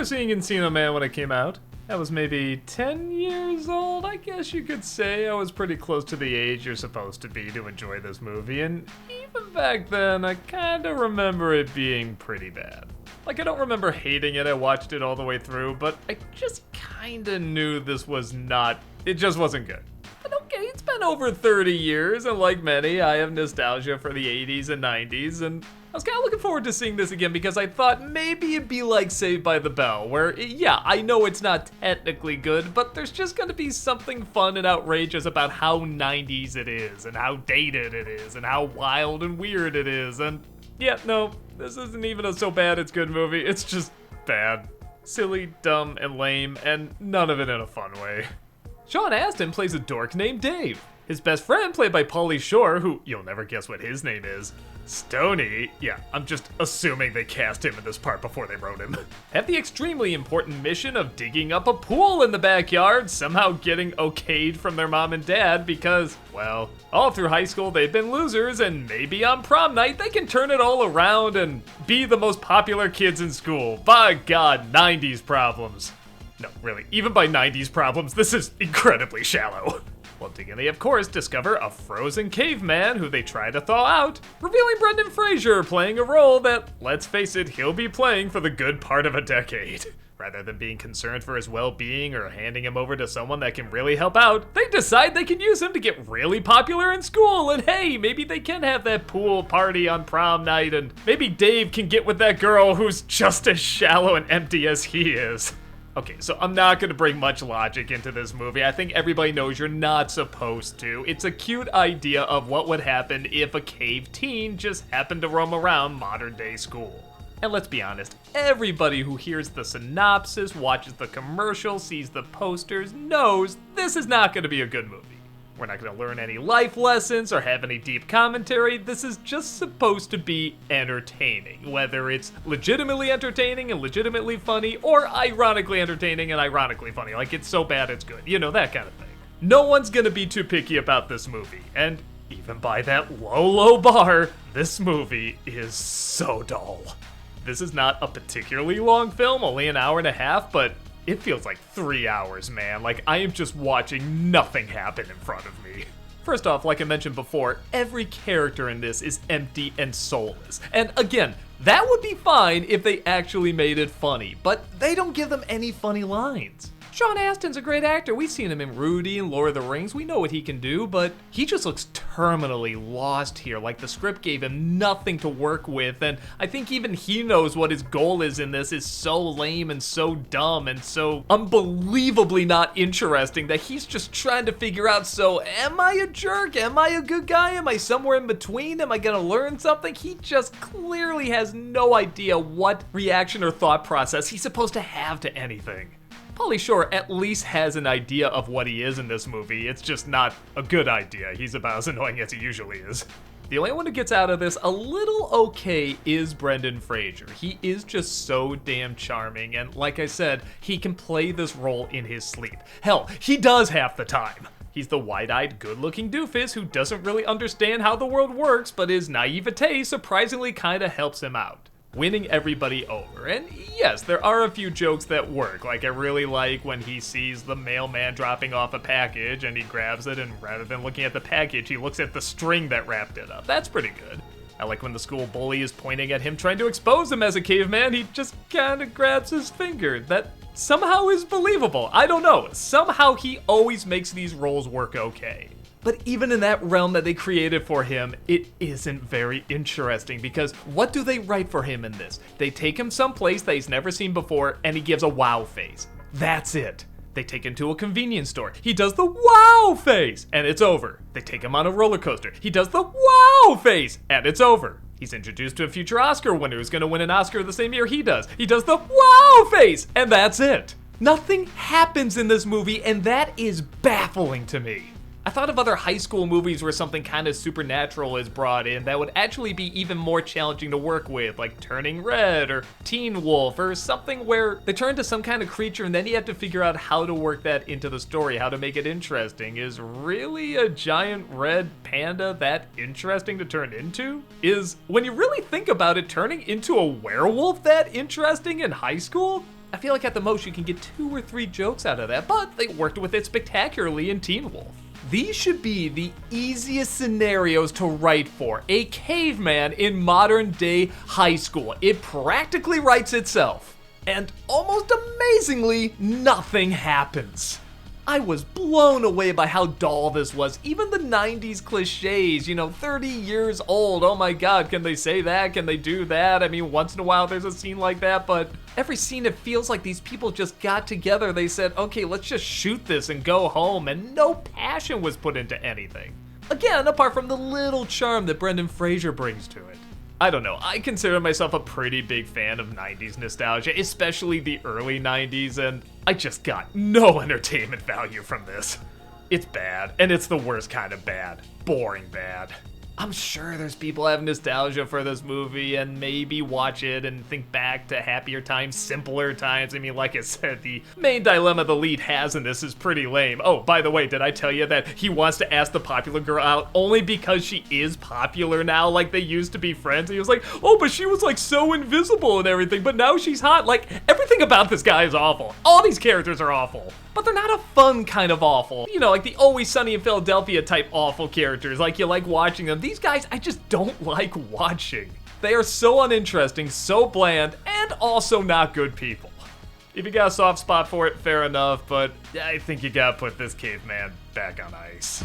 seeing Encino Man when it came out. I was maybe 10 years old, I guess you could say. I was pretty close to the age you're supposed to be to enjoy this movie, and even back then, I kinda remember it being pretty bad. Like, I don't remember hating it, I watched it all the way through, but I just kinda knew this was not, it just wasn't good. But okay, it's been over 30 years, and like many, I have nostalgia for the 80s and 90s, and I was kind of looking forward to seeing this again because I thought maybe it'd be like Saved by the Bell, where, yeah, I know it's not technically good, but there's just gonna be something fun and outrageous about how 90s it is, and how dated it is, and how wild and weird it is, and yeah, no, this isn't even a so bad it's good movie, it's just bad. Silly, dumb, and lame, and none of it in a fun way. Sean Astin plays a dork named Dave. His best friend, played by Pauly Shore, who you'll never guess what his name is, Tunney, yeah, I'm just assuming they cast him in this part before they wrote him, have the extremely important mission of digging up a pool in the backyard, somehow getting okayed from their mom and dad because, well, all through high school they've been losers, and maybe on prom night they can turn it all around and be the most popular kids in school. By God, 90s problems. No, really, even by 90s problems, this is incredibly shallow. While digging, they of course discover a frozen caveman who they try to thaw out, revealing Brendan Fraser playing a role that, let's face it, he'll be playing for the good part of a decade. Rather than being concerned for his well-being or handing him over to someone that can really help out, they decide they can use him to get really popular in school, and hey, maybe they can have that pool party on prom night, and maybe Dave can get with that girl who's just as shallow and empty as he is. Okay, so I'm not gonna bring much logic into this movie. I think everybody knows you're not supposed to. It's a cute idea of what would happen if a cave teen just happened to roam around modern day school. And let's be honest, everybody who hears the synopsis, watches the commercial, sees the posters, knows this is not gonna be a good movie. We're not gonna learn any life lessons or have any deep commentary. This is just supposed to be entertaining, whether it's legitimately entertaining and legitimately funny, or ironically entertaining and ironically funny. Like, it's so bad it's good, you know, that kind of thing. No one's gonna be too picky about this movie, and even by that low bar, this movie is so dull. This is not a particularly long film, only an hour and a half, but it feels like 3 hours, man. Like, I am just watching nothing happen in front of me. First off, like I mentioned before, every character in this is empty and soulless. And again, that would be fine if they actually made it funny, but they don't give them any funny lines. Sean Astin's a great actor. We've seen him in Rudy and Lord of the Rings. We know what he can do, but he just looks terminally lost here. Like, the script gave him nothing to work with, and I think even he knows what his goal is in this is so lame and so dumb and so unbelievably not interesting that he's just trying to figure out, so am I a jerk? Am I a good guy? Am I somewhere in between? Am I gonna learn something? He just clearly has no idea what reaction or thought process he's supposed to have to anything. Pauly Shore at least has an idea of what he is in this movie. It's just not a good idea. He's about as annoying as he usually is. The only one who gets out of this a little okay is Brendan Fraser. He is just so damn charming, and like I said, he can play this role in his sleep. Hell, he does half the time. He's the wide-eyed, good-looking doofus who doesn't really understand how the world works, but his naivete surprisingly kinda helps him out, winning everybody over. And yes, there are a few jokes that work. Like, I really like when he sees the mailman dropping off a package and he grabs it, and rather than looking at the package, he looks at the string that wrapped it up. That's pretty good. I like when the school bully is pointing at him trying to expose him as a caveman, he just kinda grabs his finger. That somehow is believable. I don't know. Somehow he always makes these roles work okay. But even in that realm that they created for him, it isn't very interesting, because what do they write for him in this? They take him someplace that he's never seen before and he gives a wow face. That's it. They take him to a convenience store. He does the wow face and it's over. They take him on a roller coaster. He does the wow face and it's over. He's introduced to a future Oscar winner who's gonna win an Oscar the same year he does. He does the wow face and that's it. Nothing happens in this movie, and that is baffling to me. I thought of other high school movies where something kind of supernatural is brought in that would actually be even more challenging to work with, like Turning Red or Teen Wolf, or something where they turn to some kind of creature and then you have to figure out how to work that into the story, how to make it interesting. Is really a giant red panda that interesting to turn into? Is, when you really think about it, turning into a werewolf that interesting in high school? I feel like at the most you can get 2 or 3 jokes out of that, but they worked with it spectacularly in Teen Wolf. These should be the easiest scenarios to write for. A caveman in modern day high school. It practically writes itself. And almost amazingly, nothing happens. I was blown away by how dull this was. Even the 90s cliches, 30 years old. Oh my god, can they say that? Can they do that? I mean, once in a while there's a scene like that, but every scene it feels like these people just got together. They said, okay, let's just shoot this and go home, and no passion was put into anything. Again, apart from the little charm that Brendan Fraser brings to it. I don't know, I consider myself a pretty big fan of 90s nostalgia, especially the early 90s, and I just got no entertainment value from this. It's bad, and it's the worst kind of bad. Boring bad. I'm sure there's people have nostalgia for this movie and maybe watch it and think back to happier times, simpler times. I mean, like I said, the main dilemma the lead has in this is pretty lame. Oh, by the way, did I tell you that he wants to ask the popular girl out only because she is popular now, like they used to be friends? And he was like, oh, but she was like so invisible and everything, but now she's hot. Like, everything about this guy is awful. All these characters are awful. But they're not a fun kind of awful. Like the Always Sunny in Philadelphia type awful characters. Like, you like watching them. These guys, I just don't like watching. They are so uninteresting, so bland, and also not good people. If you got a soft spot for it, fair enough, but I think you gotta put this caveman back on ice.